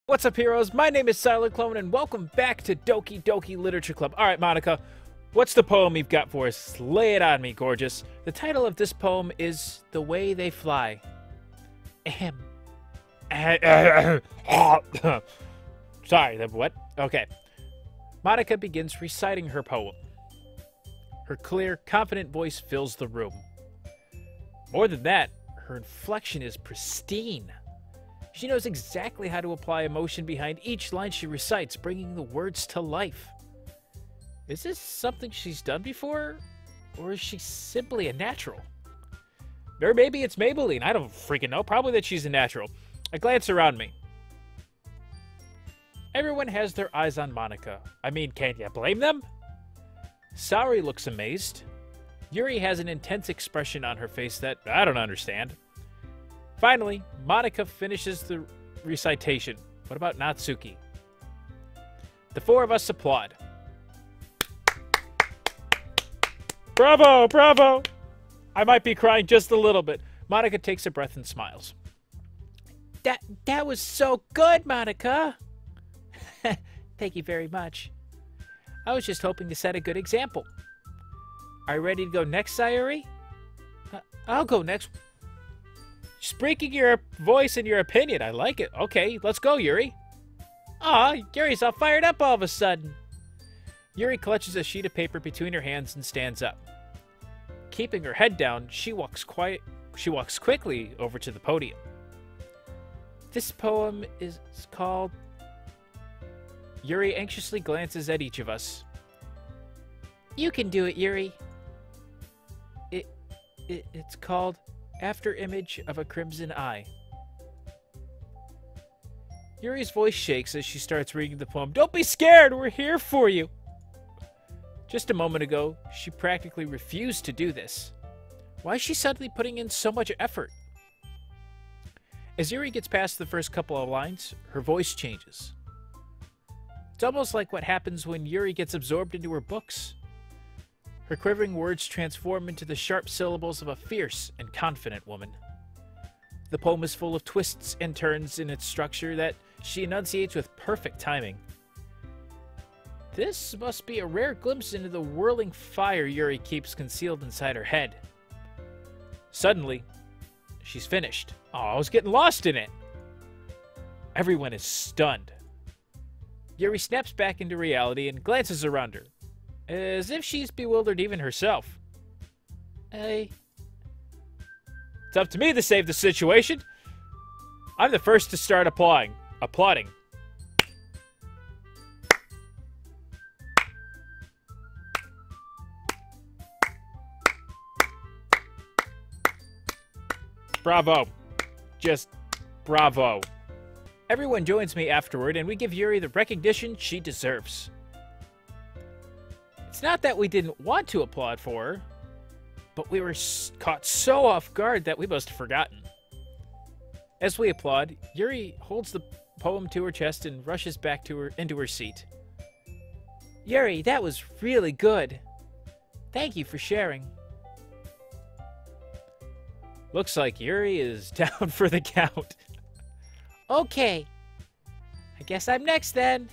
What's up, heroes? My name is Sylarclone, and welcome back to Doki Doki Literature Club. All right, Monica, what's the poem you've got for us? Lay it on me, gorgeous. The title of this poem is The Way They Fly. Ahem. Sorry, what? Okay. Monica begins reciting her poem. Her clear, confident voice fills the room. More than that, her inflection is pristine. She knows exactly how to apply emotion behind each line she recites, bringing the words to life. Is this something she's done before? Or is she simply a natural? Or maybe it's Maybelline. I don't freaking know. Probably that she's a natural. I glance around me. Everyone has their eyes on Monica. I mean, can't you blame them? Sayori looks amazed. Yuri has an intense expression on her face that I don't understand. Finally, Monica finishes the recitation. What about Natsuki? The four of us applaud. Bravo, bravo! I might be crying just a little bit. Monica takes a breath and smiles. That was so good, Monica! Thank you very much. I was just hoping to set a good example. Are you ready to go next, Sayori? I'll go next. Speaking your voice and your opinion. I like it. Okay, let's go, Yuri. Aw, Yuri's all fired up all of a sudden. Yuri clutches a sheet of paper between her hands and stands up. Keeping her head down, she walks quickly over to the podium. This poem is called... Yuri anxiously glances at each of us. You can do it, Yuri. It's called... After Image of a Crimson Eye. Yuri's voice shakes as she starts reading the poem. Don't be scared, we're here for you. Just a moment ago, she practically refused to do this. Why is she suddenly putting in so much effort? As Yuri gets past the first couple of lines, her voice changes. It's almost like what happens when Yuri gets absorbed into her books. Her quivering words transform into the sharp syllables of a fierce and confident woman. The poem is full of twists and turns in its structure that she enunciates with perfect timing. This must be a rare glimpse into the whirling fire Yuri keeps concealed inside her head. Suddenly, she's finished. Oh, I was getting lost in it. Everyone is stunned. Yuri snaps back into reality and glances around her, as if she's bewildered even herself. It's up to me to save the situation. I'm the first to start applauding. Bravo. Just bravo. Everyone joins me afterward, and we give Yuri the recognition she deserves. It's not that we didn't want to applaud for her, but we were caught so off guard that we must have forgotten. As we applaud, Yuri holds the poem to her chest and rushes back into her seat. Yuri, that was really good. Thank you for sharing. Looks like Yuri is down for the count. Okay. I guess I'm next then.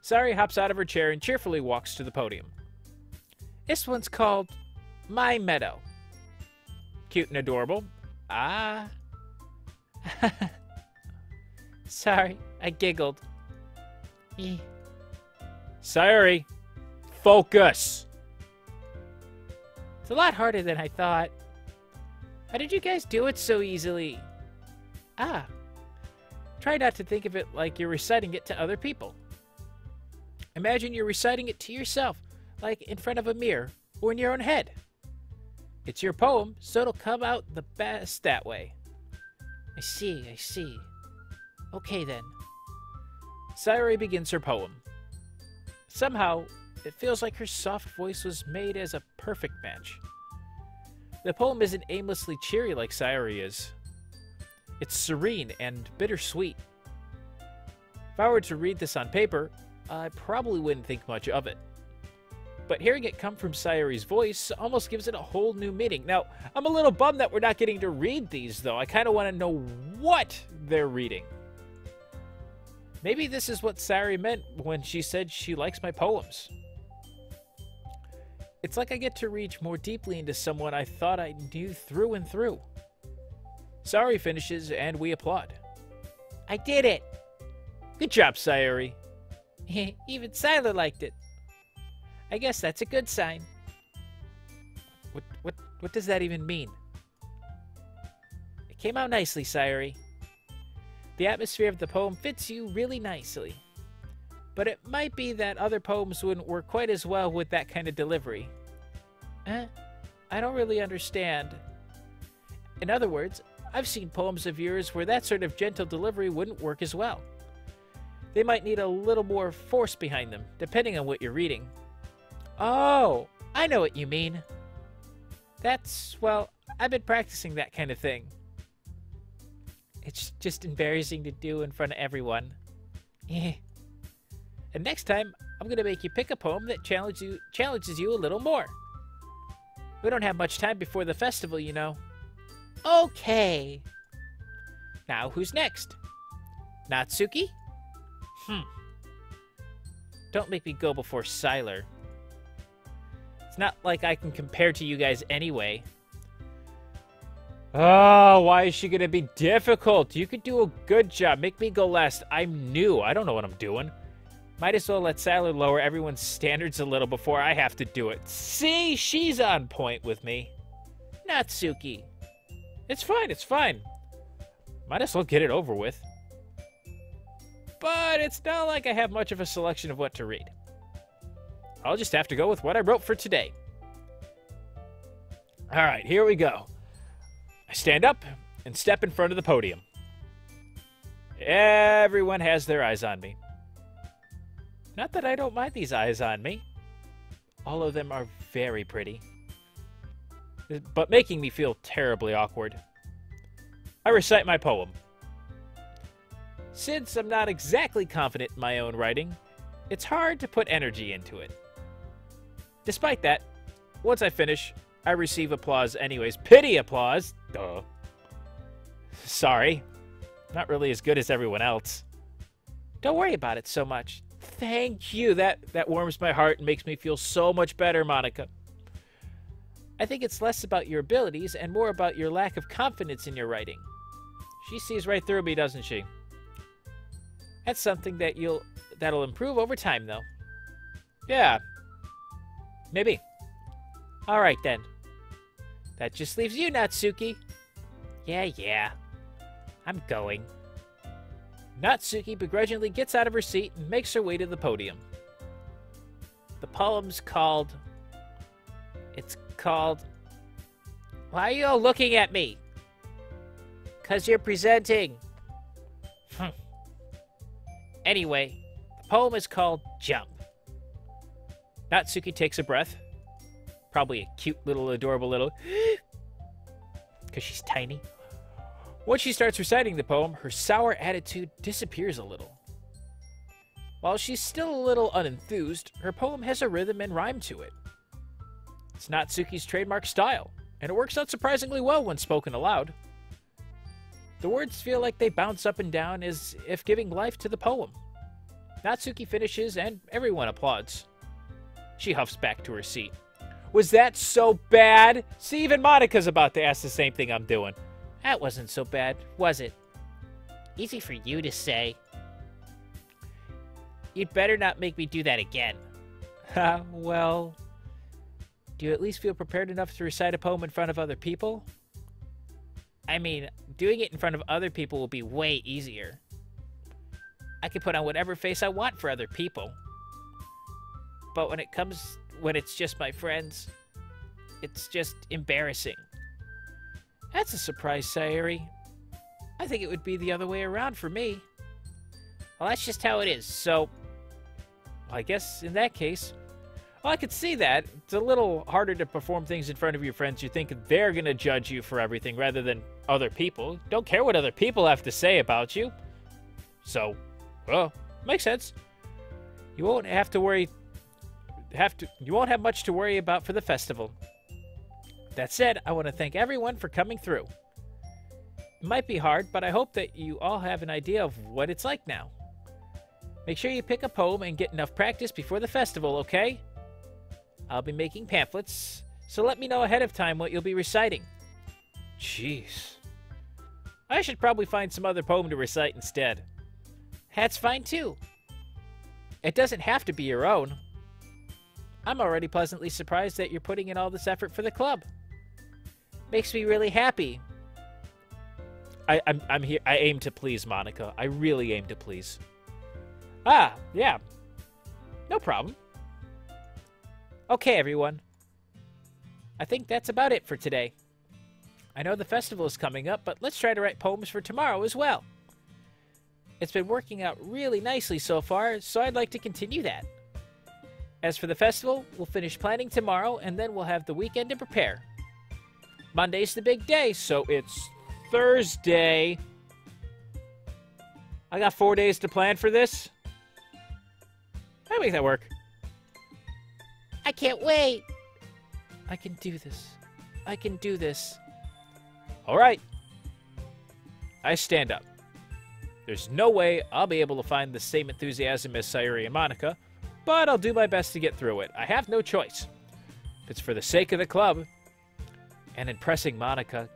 Sayori hops out of her chair and cheerfully walks to the podium. This one's called My Meadow. Cute and adorable. Ah. Sorry, I giggled. Sayori, focus. It's a lot harder than I thought. How did you guys do it so easily? Ah. Try not to think of it like you're reciting it to other people. Imagine you're reciting it to yourself, like in front of a mirror or in your own head. It's your poem, so it'll come out the best that way. I see. Okay then. Sayori begins her poem. Somehow, it feels like her soft voice was made as a perfect match. The poem isn't aimlessly cheery like Sayori is. It's serene and bittersweet. If I were to read this on paper, I probably wouldn't think much of it. But hearing it come from Sayori's voice almost gives it a whole new meaning. Now, I'm a little bummed that we're not getting to read these, though. I kind of want to know what they're reading. Maybe this is what Sayori meant when she said she likes my poems. It's like I get to reach more deeply into someone I thought I knew through and through. Sayori finishes, and we applaud. I did it! Good job, Sayori. Even Sylar liked it. I guess that's a good sign. What does that even mean? It came out nicely, Sayori. The atmosphere of the poem fits you really nicely. But it might be that other poems wouldn't work quite as well with that kind of delivery. I don't really understand. In other words, I've seen poems of yours where that sort of gentle delivery wouldn't work as well. They might need a little more force behind them, depending on what you're reading. Oh, I know what you mean. Well, I've been practicing that kind of thing. It's just embarrassing to do in front of everyone. And next time, I'm going to make you pick a poem that challenges you a little more. We don't have much time before the festival, you know. Okay. Now, who's next? Natsuki? Don't make me go before Sylar. It's not like I can compare to you guys anyway. Oh, why is she going to be difficult? You could do a good job. Make me go last. I'm new. I don't know what I'm doing. Might as well let Sylar lower everyone's standards a little before I have to do it. See? She's on point with me. Natsuki. It's fine. It's fine. Might as well get it over with. But it's not like I have much of a selection of what to read. I'll just have to go with what I wrote for today. All right, here we go. I stand up and step in front of the podium. Everyone has their eyes on me. Not that I don't mind these eyes on me. All of them are very pretty. But making me feel terribly awkward. I recite my poem. Since I'm not exactly confident in my own writing, it's hard to put energy into it. Despite that, once I finish, I receive applause anyways. Pity applause! Duh. Sorry. Not really as good as everyone else. Don't worry about it so much. Thank you. That warms my heart and makes me feel so much better, Monica. I think it's less about your abilities and more about your lack of confidence in your writing. She sees right through me, doesn't she? That's something that'll improve over time, though. Yeah. Maybe. All right, then. That just leaves you, Natsuki. Yeah. I'm going. Natsuki begrudgingly gets out of her seat and makes her way to the podium. The poem's called... Why are you all looking at me? 'Cause you're presenting. Anyway, the poem is called Jump. Natsuki takes a breath. Probably a cute little, adorable little... because she's tiny. Once she starts reciting the poem, her sour attitude disappears a little. While she's still a little unenthused, her poem has a rhythm and rhyme to it. It's Natsuki's trademark style, and it works out surprisingly well when spoken aloud. The words feel like they bounce up and down as if giving life to the poem. Natsuki finishes, and everyone applauds. She huffs back to her seat. Was that so bad? See, even Monica's about to ask the same thing I'm doing. That wasn't so bad, was it? Easy for you to say. You'd better not make me do that again. Well, do you at least feel prepared enough to recite a poem in front of other people? I mean, doing it in front of other people will be way easier. I can put on whatever face I want for other people. But when it's just my friends, it's just embarrassing. That's a surprise, Sayori. I think it would be the other way around for me. Well, that's just how it is, so... I guess in that case... Well, I could see that. It's a little harder to perform things in front of your friends. You think they're going to judge you for everything rather than other people. Don't care what other people have to say about you. So, well, makes sense. You won't have to worry... You won't have much to worry about for the festival. That said, I want to thank everyone for coming through. It might be hard, but I hope that you all have an idea of what it's like now. Make sure you pick a poem and get enough practice before the festival, okay? I'll be making pamphlets, so let me know ahead of time what you'll be reciting. Jeez. I should probably find some other poem to recite instead. That's fine too. It doesn't have to be your own. I'm already pleasantly surprised that you're putting in all this effort for the club. Makes me really happy. I'm here. I aim to please, Monica. I really aim to please. Ah, yeah. No problem. Okay, everyone. I think that's about it for today. I know the festival is coming up, but let's try to write poems for tomorrow as well. It's been working out really nicely so far, so I'd like to continue that. As for the festival, we'll finish planning tomorrow, and then we'll have the weekend to prepare. Monday's the big day, so it's Thursday. I got 4 days to plan for this. I'll make that work. I can't wait. I can do this. I can do this. All right. I stand up. There's no way I'll be able to find the same enthusiasm as Sayori and Monica, but I'll do my best to get through it. I have no choice. If it's for the sake of the club and impressing Monica,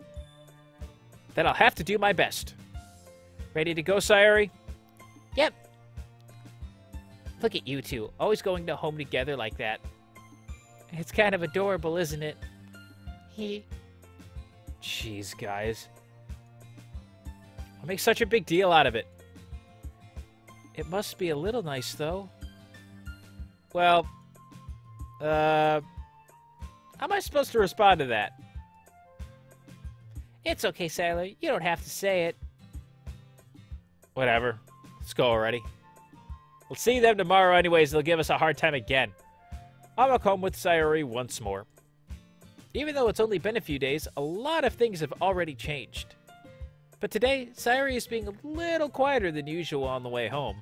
then I'll have to do my best. Ready to go, Sayori? Yep. Look at you two, always going to home together like that. It's kind of adorable, isn't it? Jeez, guys. I'll make such a big deal out of it. It must be a little nice, though. Well, how am I supposed to respond to that? It's okay, Sailor. You don't have to say it. Whatever. Let's go already. We'll see them tomorrow anyways. They'll give us a hard time again. I'll walk home with Sayori once more. Even though it's only been a few days, a lot of things have already changed. But today, Sayori is being a little quieter than usual on the way home.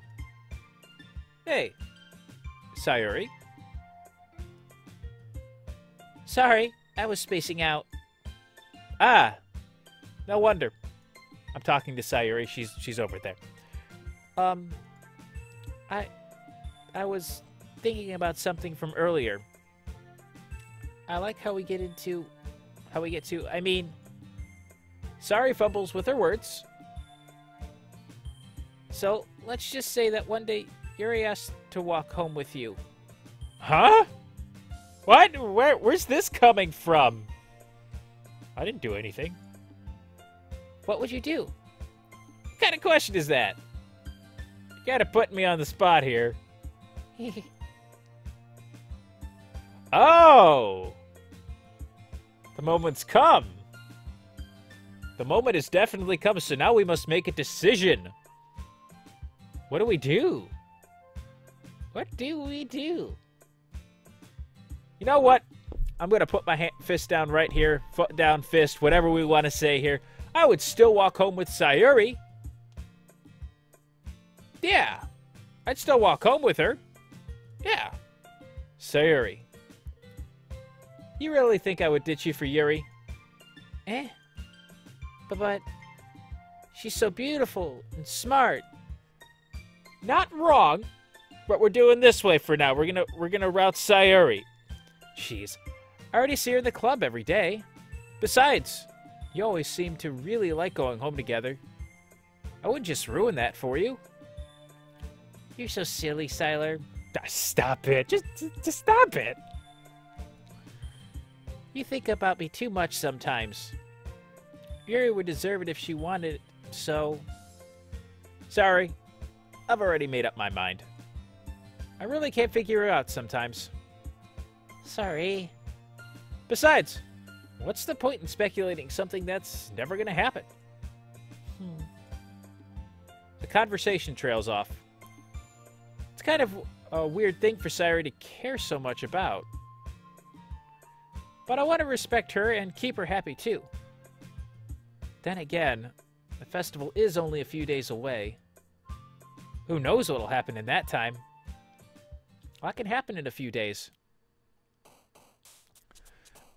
Hey, Sayori? Sorry, I was spacing out. Ah, no wonder. I'm talking to Sayori. She's over there. I was thinking about something from earlier. I like how we get to, I mean, Sorry fumbles with her words. So, let's just say that one day, Yuri asked to walk home with you. Huh? What? Where's this coming from? I didn't do anything. What would you do? What kind of question is that? You gotta put me on the spot here. Oh! The moment's come. The moment has definitely come, so now we must make a decision. What do we do? What do we do? You know what? I'm going to put my fist down right here. Foot down, fist, whatever we want to say here. I would still walk home with Sayori. Yeah. I'd still walk home with her. Yeah. Sayori. You really think I would ditch you for Yuri? Eh? But she's so beautiful and smart. Not wrong, but we're doing this way for now. We're gonna route Sayori. Jeez, I already see her in the club every day. Besides, you always seem to really like going home together. I wouldn't just ruin that for you. You're so silly, Sylar. Stop it. Just stop it. You think about me too much sometimes. Yuri would deserve it if she wanted it, so... Sorry. I've already made up my mind. I really can't figure it out sometimes. Sorry. Besides, what's the point in speculating something that's never gonna happen? The conversation trails off. It's kind of a weird thing for Sayori to care so much about. But I want to respect her and keep her happy too. Then again, the festival is only a few days away. Who knows what'll happen in that time? A lot can happen in a few days.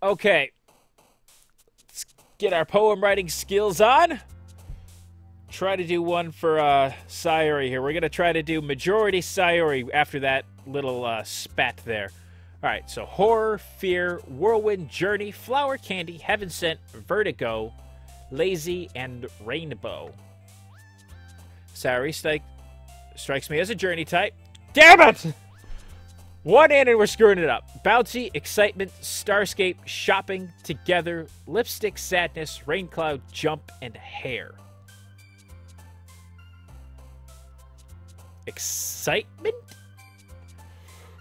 Okay. Let's get our poem writing skills on. try to do one for Sayori here. We're going to try to do majority Sayori after that little spat there. All right, so horror, fear, whirlwind, journey, flower candy, heaven sent, vertigo, lazy, and rainbow. Sayori strikes me as a journey type. Damn it! One in and we're screwing it up. Bouncy, excitement, starscape, shopping, together, lipstick, sadness, rain cloud, jump, and hair. Excitement?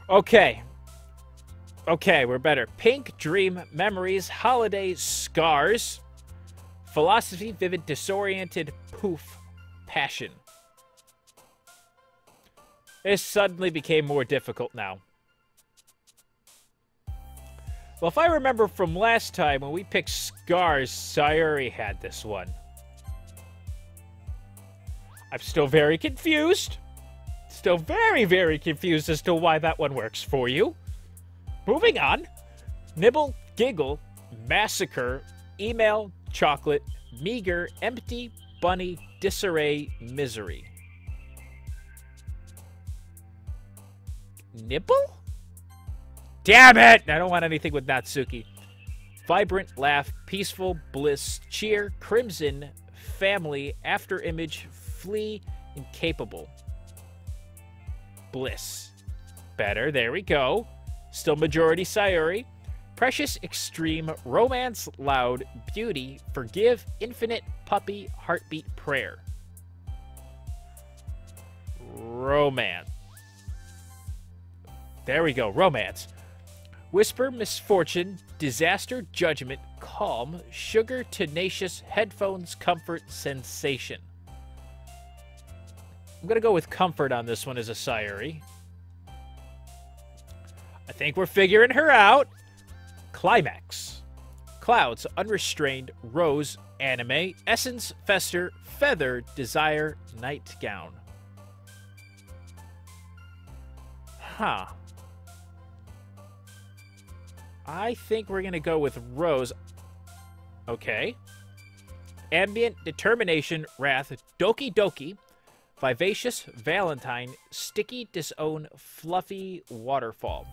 Okay. Okay, we're better. Pink, dream, memories, holiday, scars, philosophy, vivid, disoriented, poof, passion. This suddenly became more difficult now. Well, if I remember from last time when we picked scars, Sayori had this one. I'm still very confused. Still very, very confused as to why that one works for you. Moving on. Nibble, giggle, massacre, email, chocolate, meager, empty, bunny, disarray, misery. Nibble? Damn it! I don't want anything with Natsuki. Vibrant, laugh, peaceful, bliss, cheer, crimson, family, after image, flee, incapable. Bliss. Better, there we go. Still majority Sayori. Precious, extreme, romance, loud, beauty, forgive, infinite, puppy, heartbeat, prayer. Romance. There we go, romance. Whisper, misfortune, disaster, judgment, calm, sugar, tenacious, headphones, comfort, sensation. I'm going to go with comfort on this one as a Sayori. I think we're figuring her out. Climax. Clouds, unrestrained, rose, anime, essence, fester, feather, desire, nightgown. Huh. I think we're going to go with rose. Okay. Ambient, determination, wrath, Doki Doki, vivacious, valentine, sticky, disown, fluffy, waterfall.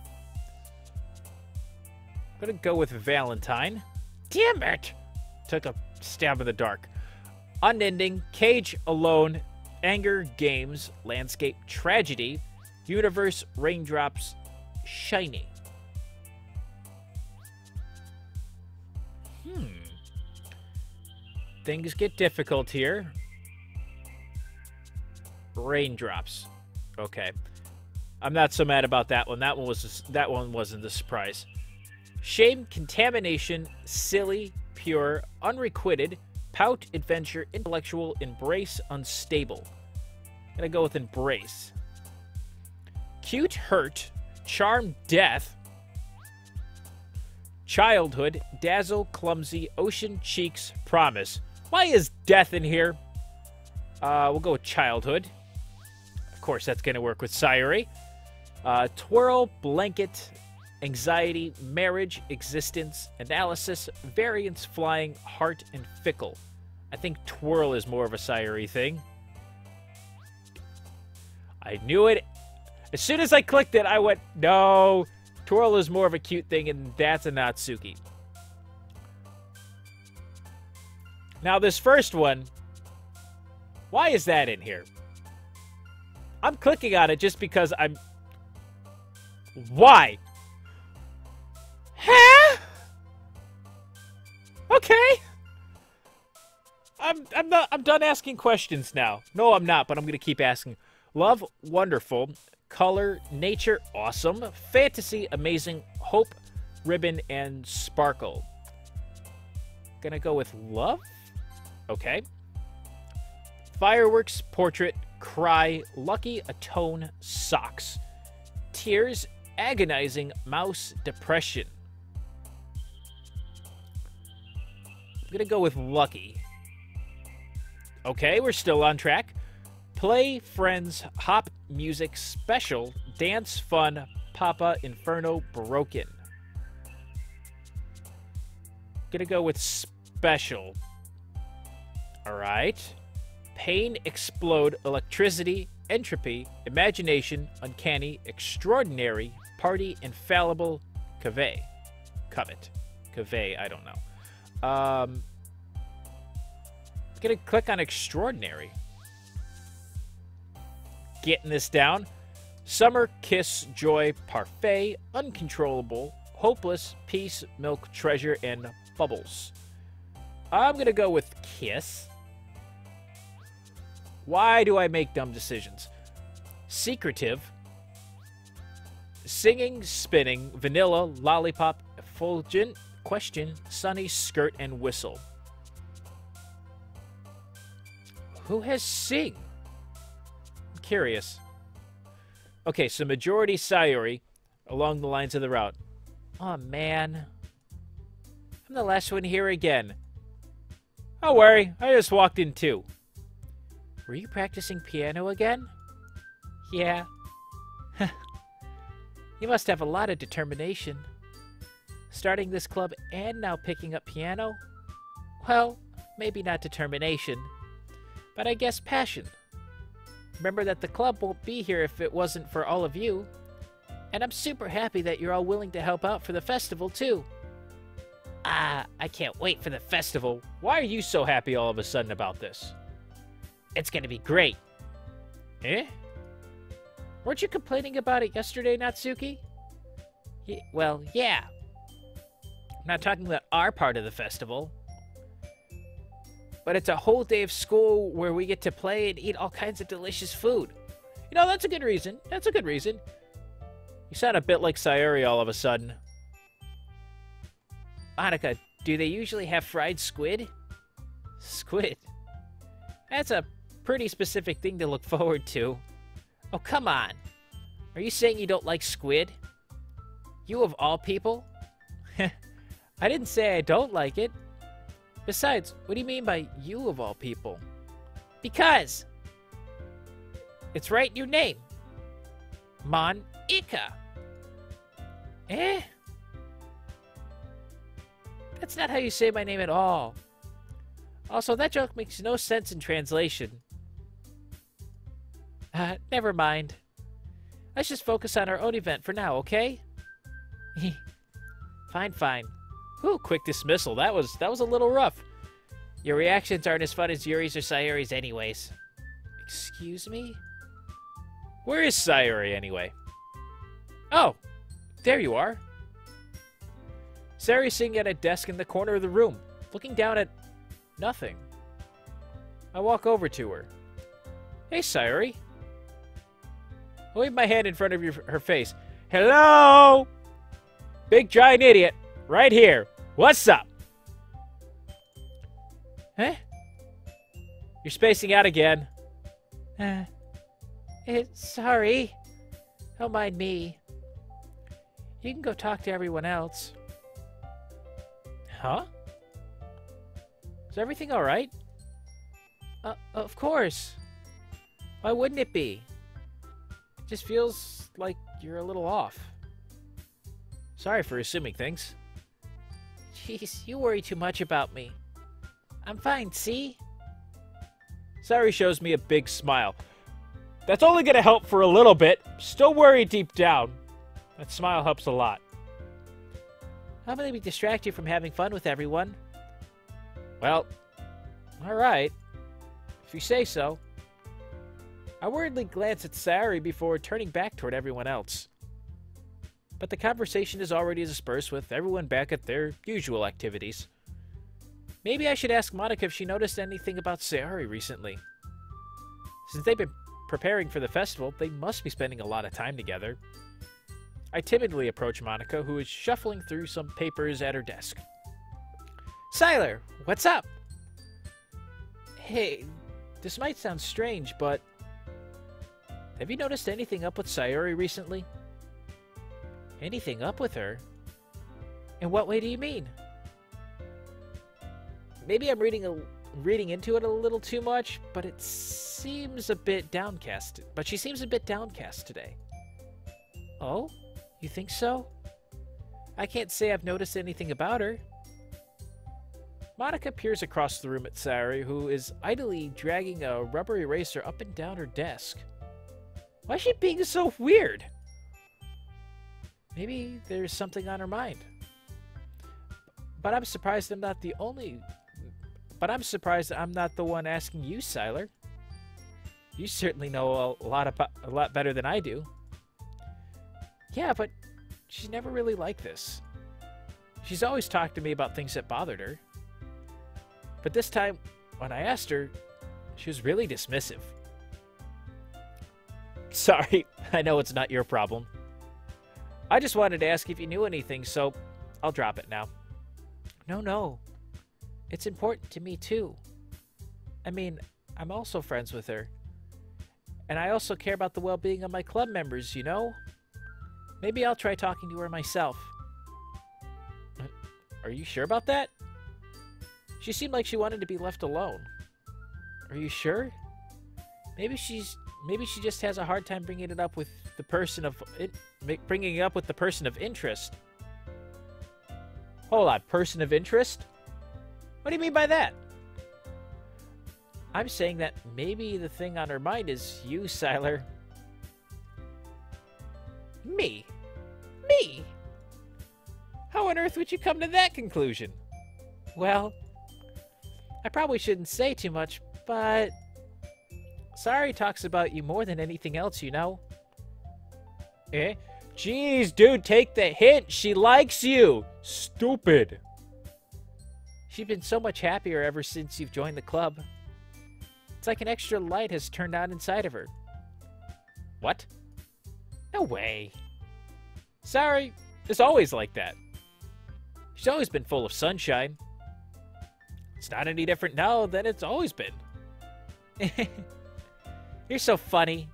I'm going to go with valentine. Damn it! Took a stab in the dark. Unending, cage, alone, anger, games, landscape, tragedy, universe, raindrops, shiny. Things get difficult here. Raindrops. Okay. I'm not so mad about that one. That one wasn't the surprise. Shame, contamination, silly, pure, unrequited, pout, adventure, intellectual, embrace, unstable. I'm gonna go with embrace. Cute, hurt, charm, death, childhood, dazzle, clumsy, ocean, cheeks, promise. Why is death in here? We'll go with childhood. Of course, that's going to work with Sayori. Twirl, blanket, anxiety, marriage, existence, analysis, variance, flying, heart, and fickle. I think twirl is more of a Sayori thing. I knew it. As soon as I clicked it, I went, no. Twirl is more of a cute thing, and that's a Natsuki. Now, this first one, why is that in here? I'm clicking on it just because I'm... Why? Huh? Okay. I'm done asking questions now. No, I'm not, but I'm going to keep asking. Love, wonderful. Color, nature, awesome. Fantasy, amazing. Hope, ribbon, and sparkle. Gonna go with love? Okay. Fireworks, portrait, cry, lucky, atone, socks. Tears, agonizing, mouse, depression. I'm gonna go with lucky. Okay, we're still on track. Play, friends, hop, music, special, dance, fun, papa, inferno, broken. Gonna go with special. All right. Pain, explode, electricity, entropy, imagination, uncanny, extraordinary, party, infallible, covet. Covet, I don't know. Gonna click on extraordinary. Getting this down. Summer, kiss, joy, parfait, uncontrollable, hopeless, peace, milk, treasure, and bubbles. I'm gonna go with kiss. Why do I make dumb decisions? Secretive, singing, spinning, vanilla, lollipop, effulgent, question, sunny, skirt, and whistle. Who has sing? I'm curious. Okay, so majority Sayori along the lines of the route. Oh, man. I'm the last one here again. Don't worry, I just walked in too. Were you practicing piano again? Yeah. You must have a lot of determination. Starting this club and now picking up piano? Well, maybe not determination, but I guess passion. Remember that the club won't be here if it wasn't for all of you. And I'm super happy that you're all willing to help out for the festival, too. Ah, I can't wait for the festival. Why are you so happy all of a sudden about this? It's gonna be great. Eh? Weren't you complaining about it yesterday, Natsuki? Well, yeah. I'm not talking about our part of the festival. But it's a whole day of school where we get to play and eat all kinds of delicious food. You know, that's a good reason. That's a good reason. You sound a bit like Sayori all of a sudden. Monica, do they usually have fried squid? Squid? That's a pretty specific thing to look forward to. Oh, come on. Are you saying you don't like squid? You of all people? I didn't say I don't like it. Besides, what do you mean by you of all people? Because it's right in your name. Mon-Ika. Eh? That's not how you say my name at all. Also, that joke makes no sense in translation. Never mind. Let's just focus on our own event for now, okay? Fine, fine. Whew, quick dismissal. That was a little rough. Your reactions aren't as fun as Yuri's or Sayori's anyways. Excuse me? Where is Sayori anyway? Oh, there you are. Sayori's sitting at a desk in the corner of the room, looking down at nothing. I walk over to her. Hey, Sayori. I wave my hand in front of her face. Hello! Big giant idiot. Right here. What's up? Huh? You're spacing out again. Sorry. Don't mind me. You can go talk to everyone else. Huh? Is everything alright? Of course. Why wouldn't it be? It just feels like you're a little off. Sorry for assuming things. Jeez, you worry too much about me. I'm fine, see? Sayori shows me a big smile. That's only gonna help for a little bit. Still worried deep down. That smile helps a lot. How about we distract you from having fun with everyone? Well, alright. If you say so. I worriedly glance at Sayori before turning back toward everyone else. But the conversation is already dispersed with everyone back at their usual activities. Maybe I should ask Monica if she noticed anything about Sayori recently. Since they've been preparing for the festival, they must be spending a lot of time together. I timidly approach Monica, who is shuffling through some papers at her desk. Sylar, what's up? Hey, this might sound strange, but have you noticed anything up with Sayori recently? Anything up with her? In what way do you mean? Maybe I'm reading into it a little too much, but it seems a bit downcast. But she seems a bit downcast today. Oh? You think so? I can't say I've noticed anything about her. Monica peers across the room at Sayori, who is idly dragging a rubber eraser up and down her desk. Why is she being so weird? Maybe there's something on her mind. But I'm surprised I'm not the one asking you, Sylar. You certainly know a lot better than I do. Yeah, but she's never really like this. She's always talked to me about things that bothered her. But this time, when I asked her, she was really dismissive. Sorry, I know it's not your problem. I just wanted to ask if you knew anything, so I'll drop it now. No. It's important to me, too. I mean, I'm also friends with her. And I also care about the well-being of my club members, you know? Maybe I'll try talking to her myself. Are you sure about that? She seemed like she wanted to be left alone. Are you sure? Maybe she just has a hard time bringing it up with the person of interest. Hold on, person of interest? What do you mean by that? I'm saying that maybe the thing on her mind is you, Sylar. Me? Me? How on earth would you come to that conclusion? Well, I probably shouldn't say too much, but Sayori talks about you more than anything else, you know. Eh? Jeez, dude, take the hint. She likes you. Stupid. She's been so much happier ever since you've joined the club. It's like an extra light has turned on inside of her. What? No way. Sayori is always like that. She's always been full of sunshine. It's not any different now than it's always been. You're so funny.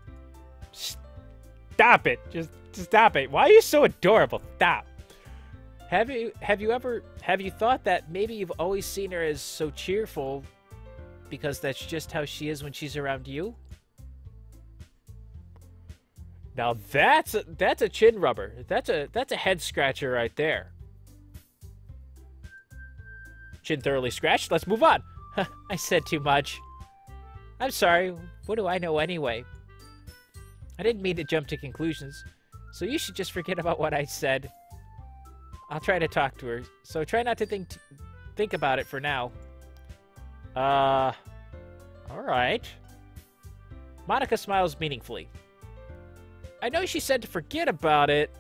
Stop it. Just stop it. Why are you so adorable? Stop. Have you thought that maybe you've always seen her as so cheerful because that's just how she is when she's around you? Now that's a chin rubber. That's a head scratcher right there. Chin thoroughly scratched. Let's move on. I said too much. I'm sorry. What do I know anyway? I didn't mean to jump to conclusions, so you should just forget about what I said. I'll try to talk to her, so try not to think about it for now. All right. Monica smiles meaningfully. I know she said to forget about it,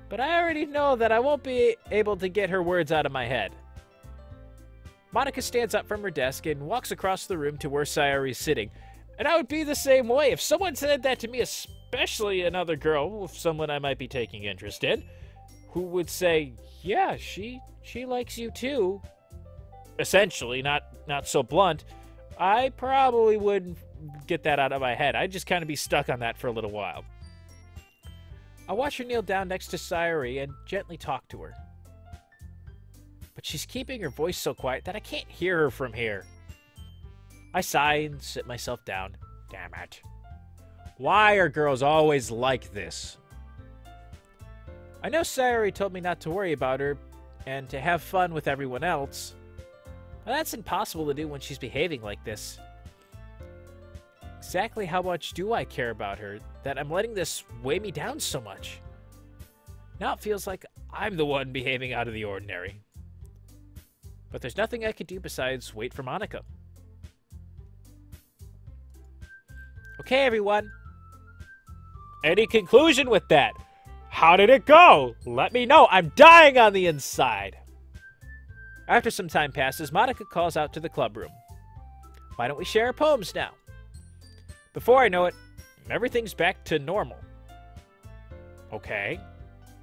but I already know that I won't be able to get her words out of my head. Monica stands up from her desk and walks across the room to where Sayori is sitting. And I would be the same way if someone said that to me, especially another girl with someone I might be taking interest in, who would say, yeah, she likes you too. Essentially, not so blunt. I probably wouldn't get that out of my head. I'd just kind of be stuck on that for a little while. I watch her kneel down next to Sayori and gently talk to her. But she's keeping her voice so quiet that I can't hear her from here. I sigh and sit myself down. Damn it. Why are girls always like this? I know Sayori told me not to worry about her and to have fun with everyone else. But that's impossible to do when she's behaving like this. Exactly how much do I care about her that I'm letting this weigh me down so much? Now it feels like I'm the one behaving out of the ordinary. But there's nothing I could do besides wait for Monica. Okay, everyone. Any conclusion with that? How did it go? Let me know. I'm dying on the inside. After some time passes, Monica calls out to the club room. Why don't we share our poems now? Before I know it, everything's back to normal. Okay.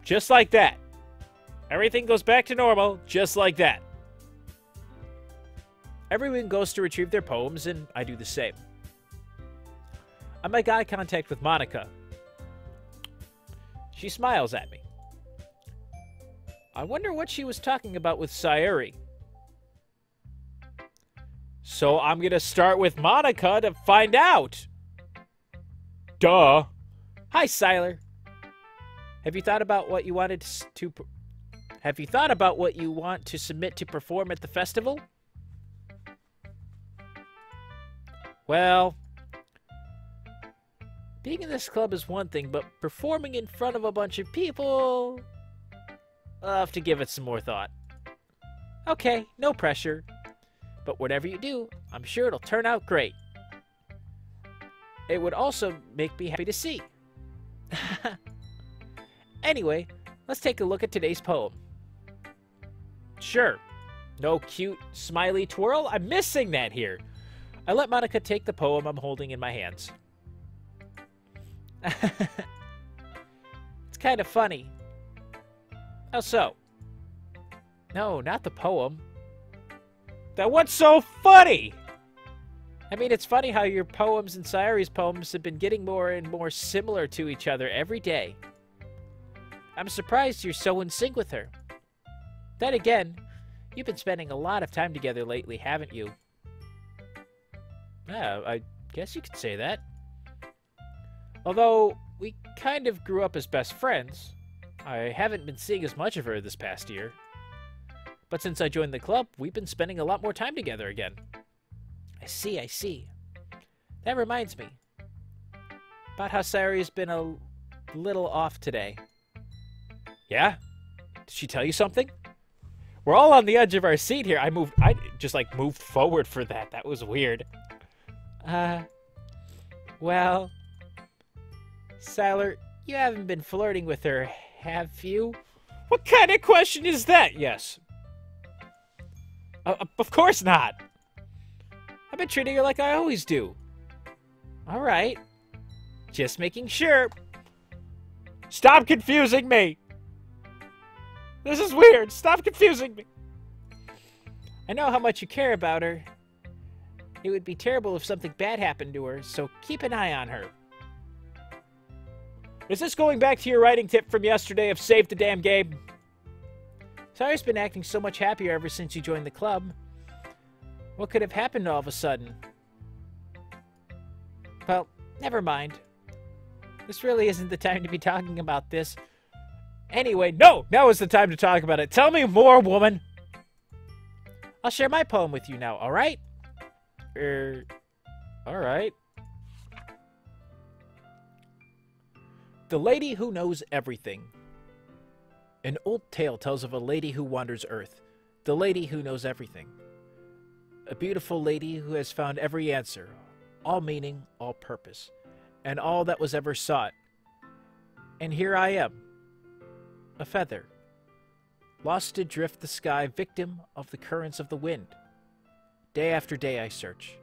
Just like that. Everything goes back to normal, just like that. Everyone goes to retrieve their poems, and I do the same. I make eye contact with Monica. She smiles at me. I wonder what she was talking about with Sayori. So I'm going to start with Monica to find out. Duh. Hi, Sylar. Have you thought about what you wanted to Have you thought about what you want to submit to perform at the festival? Well, being in this club is one thing, but performing in front of a bunch of people... I'll have to give it some more thought. Okay, no pressure. But whatever you do, I'm sure it'll turn out great. It would also make me happy to see. Anyway, let's take a look at today's poem. Sure. No cute, smiley twirl? I'm missing that here. I let Monica take the poem I'm holding in my hands. It's kind of funny. How so? No, not the poem. Then what's so funny? I mean, it's funny how your poems and Sayori's poems have been getting more and more similar to each other every day. I'm surprised you're so in sync with her. Then again, you've been spending a lot of time together lately, haven't you? Yeah, I guess you could say that. Although, we kind of grew up as best friends. I haven't been seeing as much of her this past year. But since I joined the club, we've been spending a lot more time together again. I see. That reminds me. About how Sayori's been a little off today. Yeah? Did she tell you something? We're all on the edge of our seat here. I just like moved forward for that. That was weird. Well, Sylar, you haven't been flirting with her, have you? What kind of question is that? Yes. Of course not. I've been treating her like I always do. All right. Just making sure. Stop confusing me. This is weird. Stop confusing me. I know how much you care about her. It would be terrible if something bad happened to her, so keep an eye on her. Is this going back to your writing tip from yesterday of save the damn game? Sayori's been acting so much happier ever since you joined the club. What could have happened all of a sudden? Well, never mind. This really isn't the time to be talking about this. Anyway, no! Now is the time to talk about it. Tell me more, woman! I'll share my poem with you now, alright? Alright. The Lady Who Knows Everything. An old tale tells of a lady who wanders Earth. The lady who knows everything. A beautiful lady who has found every answer, all meaning, all purpose, and all that was ever sought. And here I am, a feather, lost adrift the sky, victim of the currents of the wind. Day after day I search.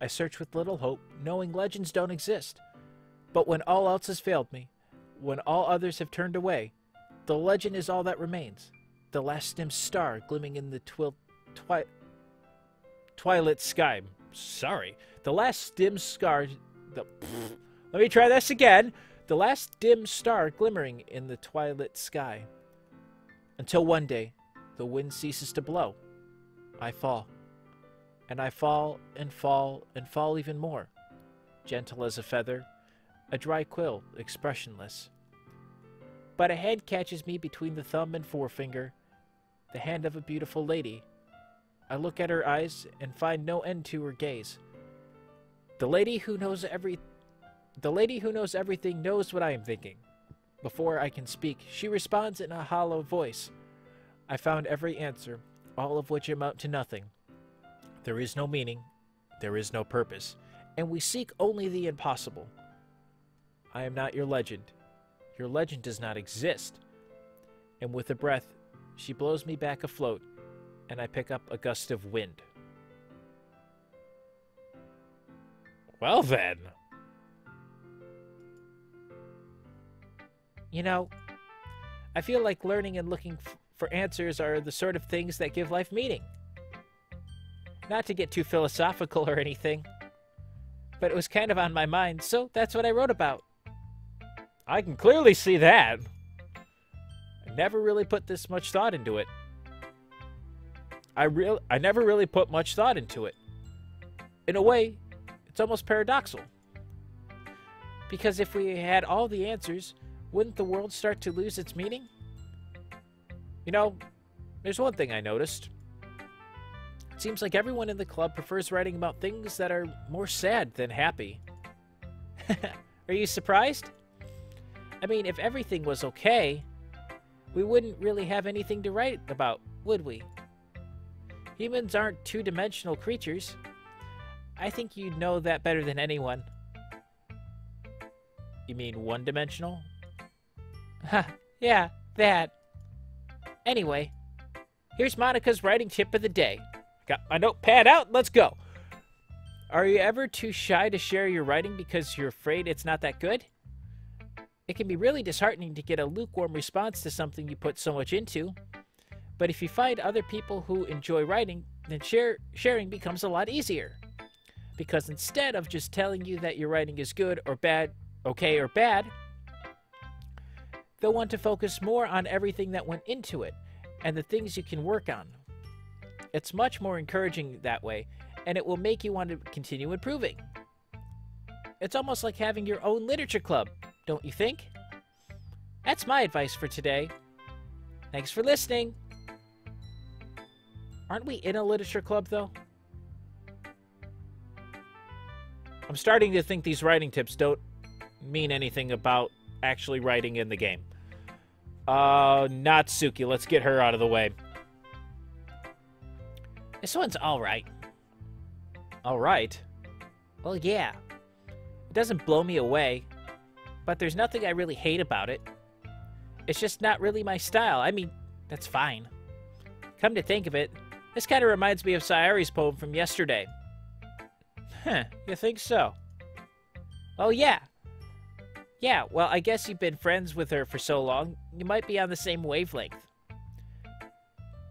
I search with little hope, knowing legends don't exist. But when all else has failed me, when all others have turned away, the legend is all that remains. The last dim star glimmering in the twilight sky. Sorry. The last dim star... Let me try this again. The last dim star glimmering in the twilight sky. Until one day, the wind ceases to blow. I fall. And I fall and fall and fall even more. Gentle as a feather, a dry quill, expressionless. But a hand catches me between the thumb and forefinger, the hand of a beautiful lady. I look at her eyes and find no end to her gaze. The lady who knows everything knows what I am thinking. Before I can speak, she responds in a hollow voice. I found every answer, all of which amount to nothing. There is no meaning, there is no purpose, and we seek only the impossible. I am not your legend. Your legend does not exist. And with a breath, she blows me back afloat, and I pick up a gust of wind. Well then. You know, I feel like learning and looking for answers are the sort of things that give life meaning. Not to get too philosophical or anything, but it was kind of on my mind, so that's what I wrote about. I can clearly see that. I never really put this much thought into it. I never really put much thought into it. In a way, it's almost paradoxical. Because if we had all the answers, wouldn't the world start to lose its meaning? You know, there's one thing I noticed. It seems like everyone in the club prefers writing about things that are more sad than happy. Are you surprised? I mean, if everything was okay, we wouldn't really have anything to write about, would we? Humans aren't two-dimensional creatures. I think you know that better than anyone. You mean one-dimensional? Yeah, that. Anyway, here's Monica's writing tip of the day. Got my notepad out, let's go. Are you ever too shy to share your writing because you're afraid it's not that good? It can be really disheartening to get a lukewarm response to something you put so much into. But if you find other people who enjoy writing, then sharing becomes a lot easier. Because instead of just telling you that your writing is good or bad, okay or bad, they'll want to focus more on everything that went into it and the things you can work on. It's much more encouraging that way, and it will make you want to continue improving. It's almost like having your own literature club, don't you think? That's my advice for today. Thanks for listening. Aren't we in a literature club, though? I'm starting to think these writing tips don't mean anything about actually writing in the game. Natsuki, let's get her out of the way. This one's alright. Alright? Well, yeah. It doesn't blow me away, but there's nothing I really hate about it. It's just not really my style. I mean, that's fine. Come to think of it, this kind of reminds me of Sayori's poem from yesterday. Huh, you think so? Oh, yeah. Yeah, well, I guess you've been friends with her for so long, you might be on the same wavelength.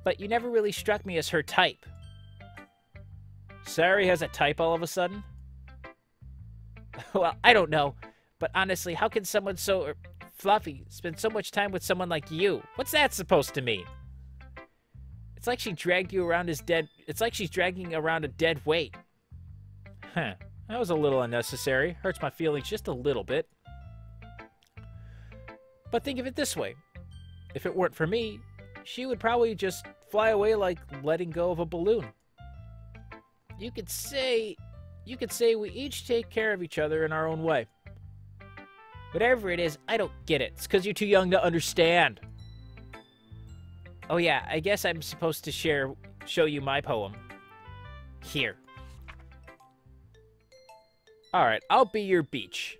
But you never really struck me as her type. Sayori has a type all of a sudden? Well, I don't know, but honestly, how can someone so fluffy spend so much time with someone like you? What's that supposed to mean? It's like she dragged you around as dead. It's like she's dragging around a dead weight. Huh, that was a little unnecessary. Hurts my feelings just a little bit. But think of it this way. If it weren't for me, she would probably just fly away like letting go of a balloon. You could say we each take care of each other in our own way. Whatever it is, I don't get it. It's because you're too young to understand. Oh yeah, I guess I'm supposed to show you my poem. Here. Alright, I'll be your beach.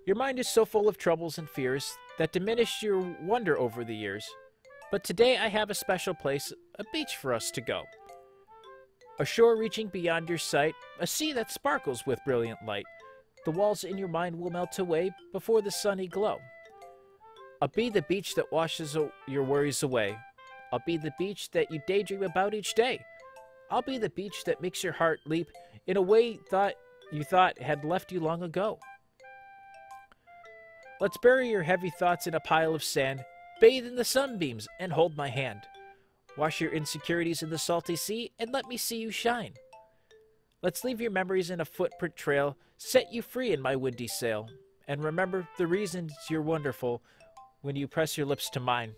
Your mind is so full of troubles and fears that diminish your wonder over the years. But today I have a special place, a beach for us to go. A shore reaching beyond your sight, a sea that sparkles with brilliant light. The walls in your mind will melt away before the sunny glow. I'll be the beach that washes your worries away. I'll be the beach that you daydream about each day. I'll be the beach that makes your heart leap in a way you thought had left you long ago. Let's bury your heavy thoughts in a pile of sand, bathe in the sunbeams, and hold my hand. Wash your insecurities in the salty sea, and let me see you shine. Let's leave your memories in a footprint trail, set you free in my windy sail, and remember the reasons you're wonderful when you press your lips to mine.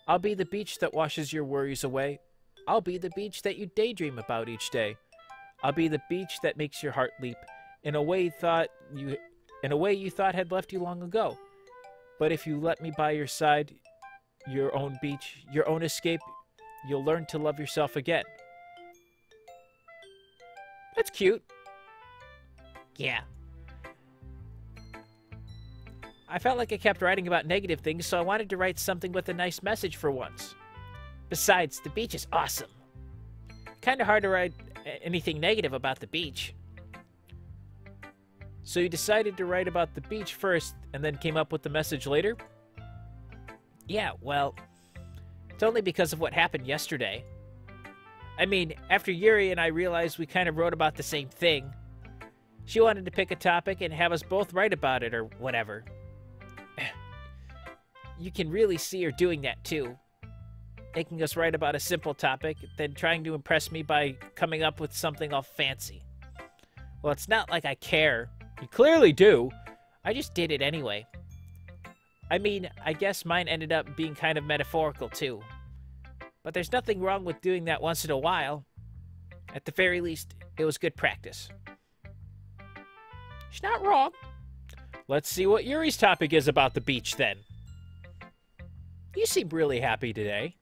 I'll be the beach that washes your worries away. I'll be the beach that you daydream about each day. I'll be the beach that makes your heart leap in a way you thought had left you long ago. But if you let me by your side, your own beach, your own escape, you'll learn to love yourself again. That's cute. Yeah. I felt like I kept writing about negative things, so I wanted to write something with a nice message for once. Besides, the beach is awesome. Kinda hard to write anything negative about the beach. So you decided to write about the beach first, and then came up with the message later? Yeah, well, it's only because of what happened yesterday. I mean, after Yuri and I realized we kind of wrote about the same thing, she wanted to pick a topic and have us both write about it or whatever. You can really see her doing that too. Making us write about a simple topic, then trying to impress me by coming up with something all fancy. Well, it's not like I care. You clearly do. I just did it anyway. I mean, I guess mine ended up being kind of metaphorical too. But there's nothing wrong with doing that once in a while. At the very least, it was good practice. She's not wrong. Let's see what Yuri's topic is about the beach then. You seem really happy today.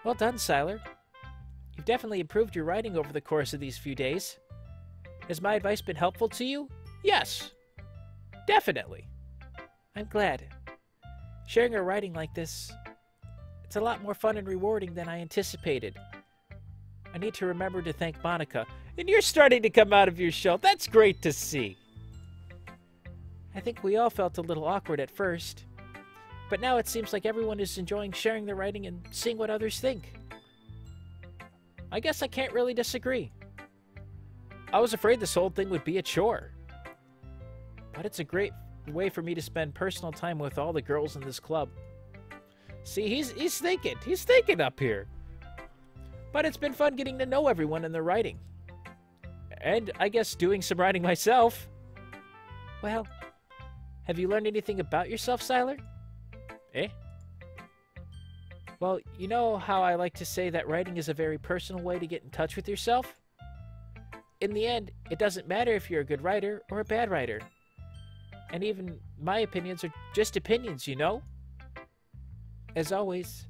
Well done, Sylar. You've definitely improved your writing over the course of these few days. Has my advice been helpful to you? Yes. Definitely. I'm glad. Sharing a writing like this, it's a lot more fun and rewarding than I anticipated. I need to remember to thank Monica. And you're starting to come out of your shell. That's great to see. I think we all felt a little awkward at first. But now it seems like everyone is enjoying sharing their writing and seeing what others think. I guess I can't really disagree. I was afraid this whole thing would be a chore. But it's a great way for me to spend personal time with all the girls in this club. See, he's thinking. He's thinking up here. But it's been fun getting to know everyone and their writing. And I guess doing some writing myself. Well, have you learned anything about yourself, Sylar? Eh? Well, you know how I like to say that writing is a very personal way to get in touch with yourself? In the end, it doesn't matter if you're a good writer or a bad writer. And even my opinions are just opinions, you know? As always,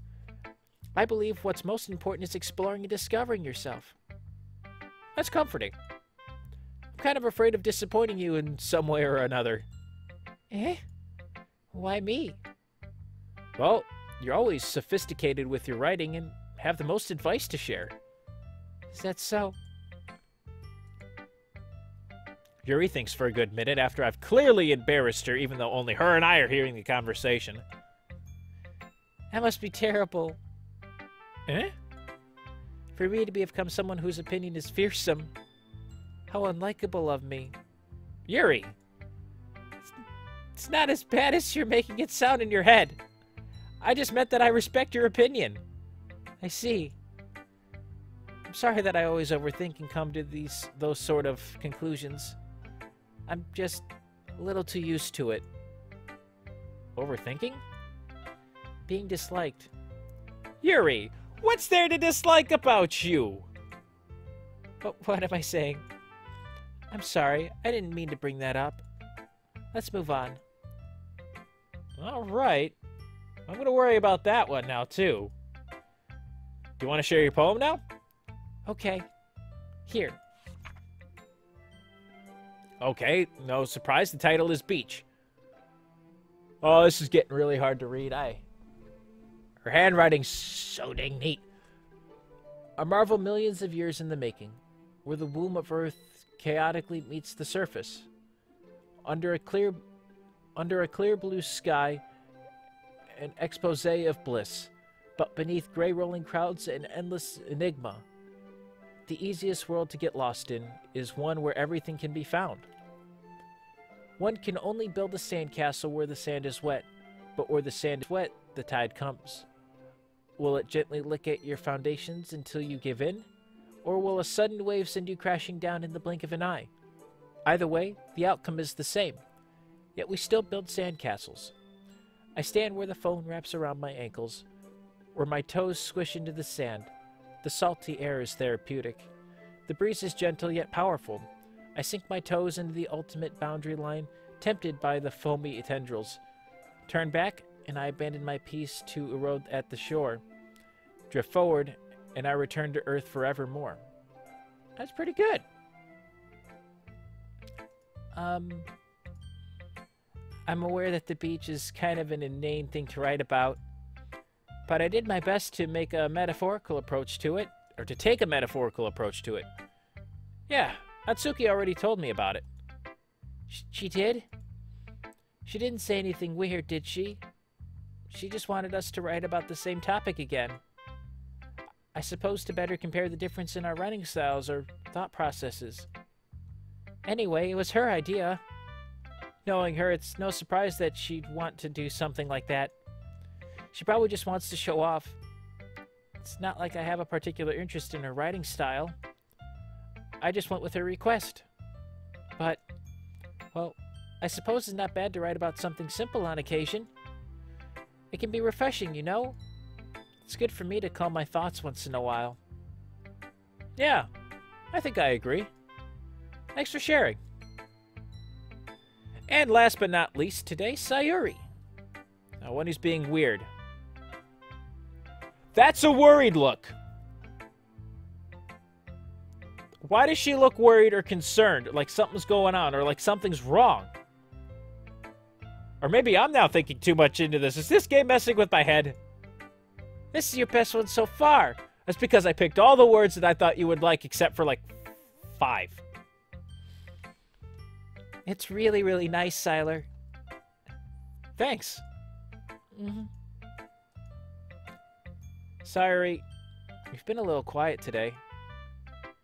I believe what's most important is exploring and discovering yourself. That's comforting. I'm kind of afraid of disappointing you in some way or another. Eh? Why me? Well, you're always sophisticated with your writing and have the most advice to share. Is that so? Yuri thinks for a good minute after I've clearly embarrassed her, even though only her and I are hearing the conversation. That must be terrible. Eh? For me to become someone whose opinion is fearsome. How unlikable of me. Yuri! It's not as bad as you're making it sound in your head. I just meant that I respect your opinion. I see. I'm sorry that I always overthink and come to those sort of conclusions. I'm just a little too used to it. Overthinking? Being disliked. Yuri, what's there to dislike about you? What am I saying? I'm sorry, I didn't mean to bring that up. Let's move on. Alright. I'm gonna worry about that one now, too. Do you want to share your poem now? Okay. Here. Okay, no surprise, the title is Beach. Oh, this is getting really hard to read. Her handwriting's so dang neat. A marvel millions of years in the making, where the womb of Earth chaotically meets the surface. Under a clear blue sky, an expose of bliss, but beneath gray rolling clouds an endless enigma. The easiest world to get lost in is one where everything can be found. One can only build a sandcastle where the sand is wet, but where the sand is wet, the tide comes. Will it gently lick at your foundations until you give in? Or will a sudden wave send you crashing down in the blink of an eye? Either way, the outcome is the same. Yet we still build sandcastles. I stand where the phone wraps around my ankles, where my toes squish into the sand. The salty air is therapeutic. The breeze is gentle yet powerful. I sink my toes into the ultimate boundary line, tempted by the foamy tendrils. Turn back, and I abandon my piece to erode at the shore. Drift forward, and I return to Earth forevermore. That's pretty good. I'm aware that the beach is kind of an inane thing to write about, but I did my best to make a metaphorical approach to it, or to take a metaphorical approach to it. Yeah, Atsuki already told me about it. She did? She didn't say anything weird, did she? She just wanted us to write about the same topic again. I suppose to better compare the difference in our writing styles or thought processes. Anyway, it was her idea. Knowing her, it's no surprise that she'd want to do something like that. She probably just wants to show off. It's not like I have a particular interest in her writing style. I just went with her request. But, well, I suppose it's not bad to write about something simple on occasion. It can be refreshing, you know? It's good for me to calm my thoughts once in a while. Yeah, I think I agree. Thanks for sharing. And last but not least today, Sayori. One who's being weird. That's a worried look. Why does she look worried or concerned? Like something's going on or like something's wrong? Or maybe I'm now thinking too much into this. Is this game messing with my head? This is your best one so far. That's because I picked all the words that I thought you would like except for like 5. It's really, really nice, Sylar. Thanks. Sayori, you've been a little quiet today.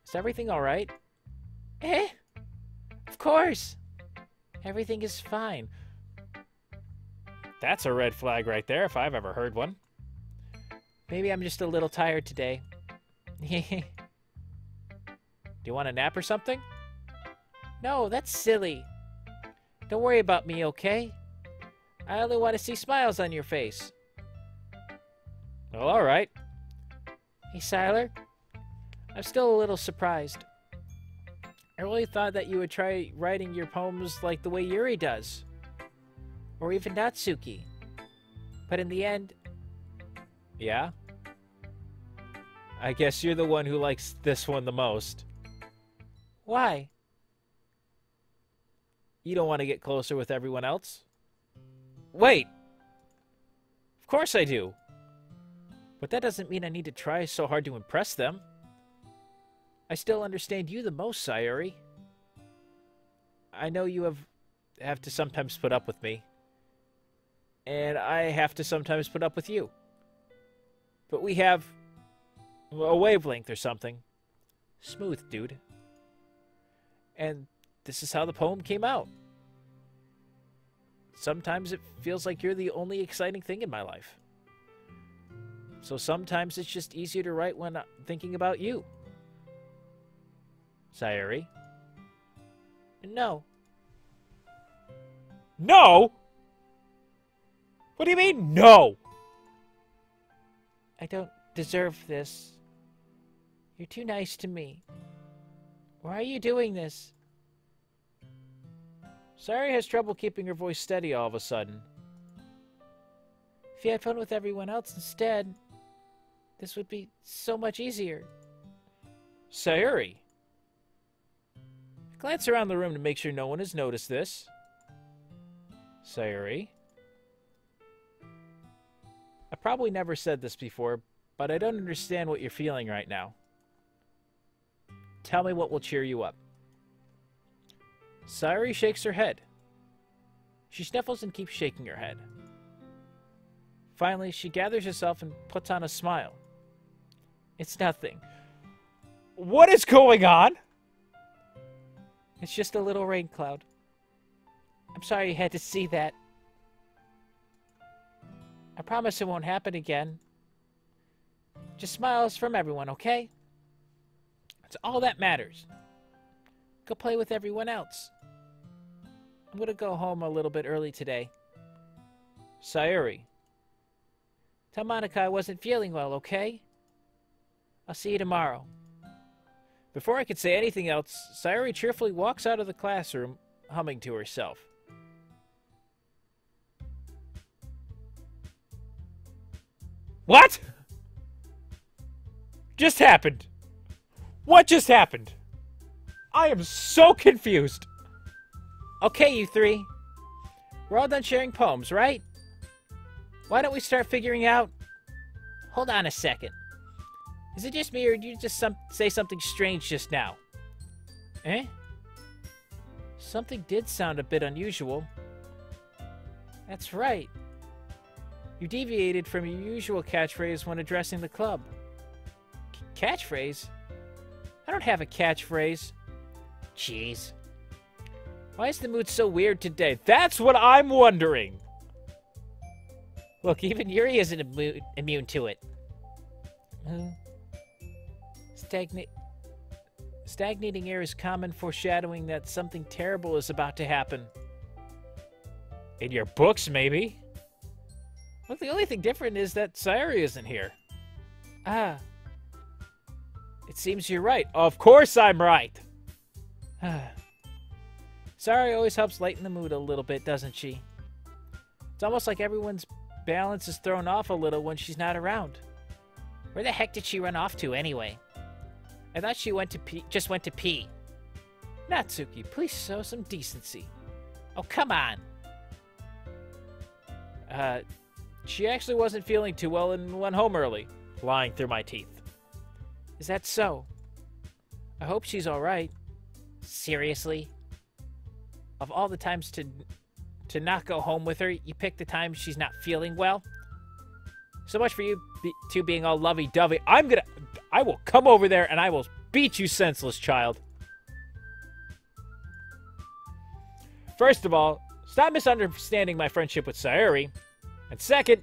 Is everything all right? Of course. Everything is fine. That's a red flag right there, if I've ever heard one. Maybe I'm just a little tired today. Do you want a nap or something? No, that's silly. Don't worry about me, okay? I only want to see smiles on your face. Well, all right. Hey, Sylar. I'm still a little surprised. I really thought that you would try writing your poems like the way Yuri does. Or even Natsuki. But in the end... Yeah? I guess you're the one who likes this one the most. Why? You don't want to get closer with everyone else? Wait! Of course I do. But that doesn't mean I need to try so hard to impress them. I still understand you the most, Sayori. I know you have to sometimes put up with me. And I have to sometimes put up with you. But we have a wavelength or something. Smooth, dude. And this is how the poem came out. Sometimes it feels like you're the only exciting thing in my life. So sometimes it's just easier to write when I'm thinking about you. Sayori? No. No? What do you mean, no? I don't deserve this. You're too nice to me. Why are you doing this? Sayori has trouble keeping her voice steady all of a sudden. If you had fun with everyone else instead, this would be so much easier. Sayori. I glance around the room to make sure no one has noticed this. Sayori. I probably never said this before, but I don't understand what you're feeling right now. Tell me what will cheer you up. Sayori shakes her head. She sniffles and keeps shaking her head. Finally, she gathers herself and puts on a smile. It's nothing. What is going on? It's just a little rain cloud. I'm sorry you had to see that. I promise it won't happen again. Just smiles from everyone, okay? That's all that matters. Go play with everyone else. I'm gonna go home a little bit early today. Sayori. Tell Monica I wasn't feeling well, okay? I'll see you tomorrow. Before I could say anything else, Sayori cheerfully walks out of the classroom, humming to herself. What? Just happened? What just happened? I am so confused. Okay, you three. We're all done sharing poems, right? Why don't we start figuring out... Hold on a second. Is it just me, or did you just say something strange just now? Eh? Something did sound a bit unusual. That's right. You deviated from your usual catchphrase when addressing the club. Catchphrase? I don't have a catchphrase. Jeez. Why is the mood so weird today? That's what I'm wondering! Look, even Yuri isn't immune to it. Stagnating air is common foreshadowing that something terrible is about to happen. In your books, maybe. Well, the only thing different is that Sayori isn't here. Ah. It seems you're right. Of course I'm right. Sayori always helps lighten the mood a little bit, doesn't she? It's almost like everyone's balance is thrown off a little when she's not around. Where the heck did she run off to anyway? I thought she just went to pee. Natsuki, please show some decency. Oh, come on. She actually wasn't feeling too well and went home early, lying through my teeth. Is that so? I hope she's all right. Seriously? Of all the times to not go home with her, you pick the time she's not feeling well? So much for you two being all lovey-dovey. I will come over there and I will beat you senseless, child. First of all, stop misunderstanding my friendship with Sayori. And second,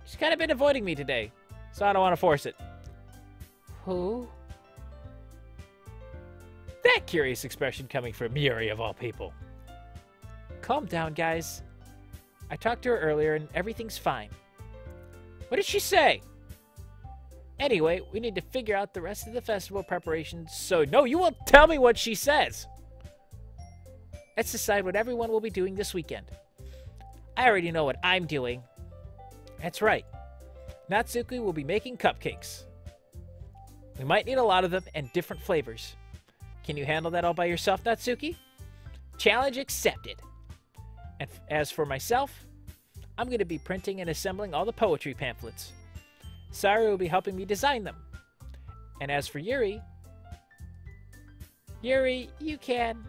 she's kind of been avoiding me today, so I don't want to force it. Who? That curious expression coming from Yuri, of all people. Calm down, guys. I talked to her earlier and everything's fine. What did she say? Anyway, we need to figure out the rest of the festival preparations, so no, you won't tell me what she says. Let's decide what everyone will be doing this weekend. I already know what I'm doing. That's right. Natsuki will be making cupcakes. We might need a lot of them and different flavors. Can you handle that all by yourself, Natsuki? Challenge accepted. And as for myself, I'm going to be printing and assembling all the poetry pamphlets. Sayori will be helping me design them. And as for Yuri, you can...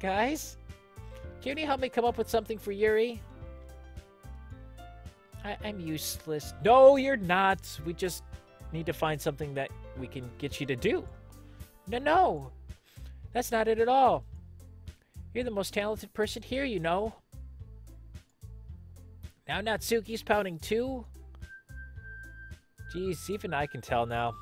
Guys? Can you help me come up with something for Yuri? I'm useless. No, you're not. We just need to find something that we can get you to do. No. That's not it at all. You're the most talented person here, you know. Now Natsuki's pouting too? Geez, even I can tell now.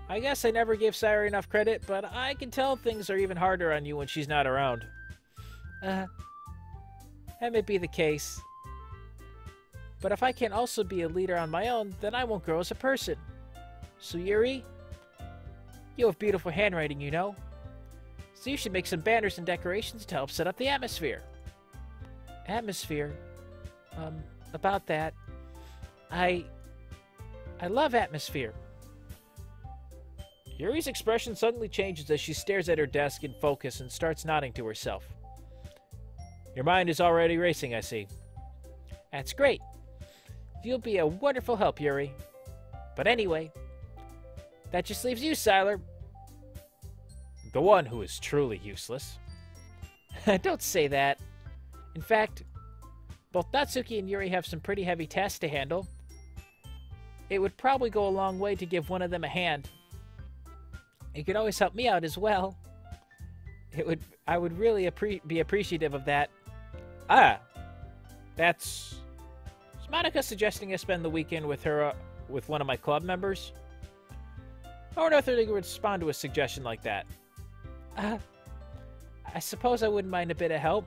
I guess I never gave Sayori enough credit, but I can tell things are even harder on you when she's not around. That may be the case. But if I can also be a leader on my own, then I won't grow as a person. So Yuri, you have beautiful handwriting, you know. So you should make some banners and decorations to help set up the atmosphere. Atmosphere? About that, I love atmosphere. Yuri's expression suddenly changes as she stares at her desk in focus and starts nodding to herself. Your mind is already racing, I see. That's great. You'll be a wonderful help, Yuri. But anyway, that just leaves you, Sylar. The one who is truly useless. Don't say that. In fact, both Natsuki and Yuri have some pretty heavy tasks to handle. It would probably go a long way to give one of them a hand. You could always help me out as well. I would really be appreciative of that. That's... Is Monica suggesting I spend the weekend with her, with one of my club members? I wonder if they would respond to a suggestion like that. I suppose I wouldn't mind a bit of help.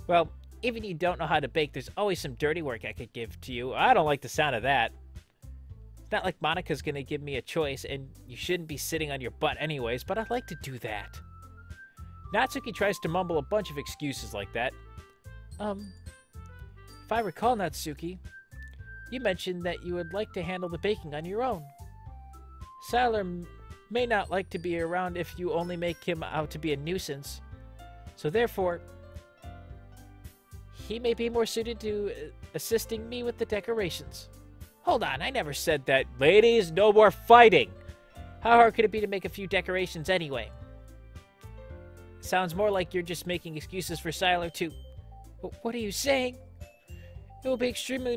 Well, even if you don't know how to bake, there's always some dirty work I could give to you. I don't like the sound of that. It's not like Monica's gonna give me a choice, and you shouldn't be sitting on your butt anyways, but I'd like to do that. Natsuki tries to mumble a bunch of excuses like that. If I recall, Natsuki, you mentioned that you would like to handle the baking on your own. Sylar may not like to be around if you only make him out to be a nuisance. So therefore, he may be more suited to assisting me with the decorations. Hold on, I never said that. Ladies, no more fighting! How hard could it be to make a few decorations anyway? Sounds more like you're just making excuses for Sylar to... What are you saying? It will be extremely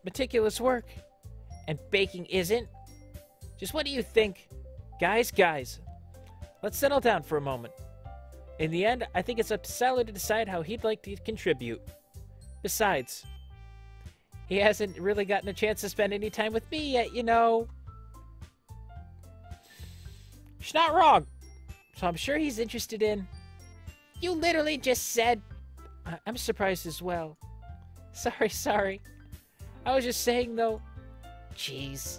meticulous work. And baking isn't? Just what do you think? Guys, let's settle down for a moment. In the end, I think it's up to Sylar to decide how he'd like to contribute. Besides, he hasn't really gotten a chance to spend any time with me yet, you know. She's not wrong. So I'm sure he's interested in... You literally just said... I'm surprised as well. Sorry. I was just saying, though. Jeez.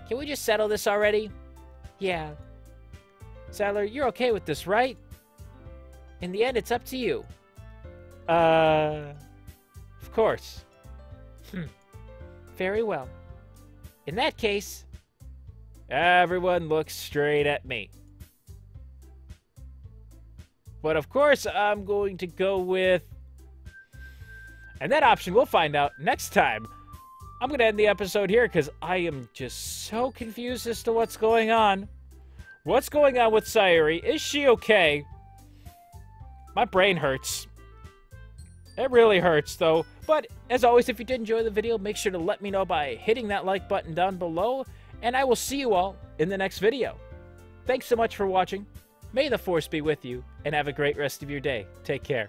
Can we just settle this already? Yeah. Sadler, you're okay with this, right? In the end, it's up to you. Of course. Very well. In that case, everyone looks straight at me. But of course, I'm going to go with... And that option we'll find out next time. I'm going to end the episode here because I am just so confused as to what's going on. What's going on with Sayori? Is she okay? My brain hurts. It really hurts, though. But, as always, if you did enjoy the video, make sure to let me know by hitting that like button down below. And I will see you all in the next video. Thanks so much for watching. May the Force be with you, and have a great rest of your day. Take care.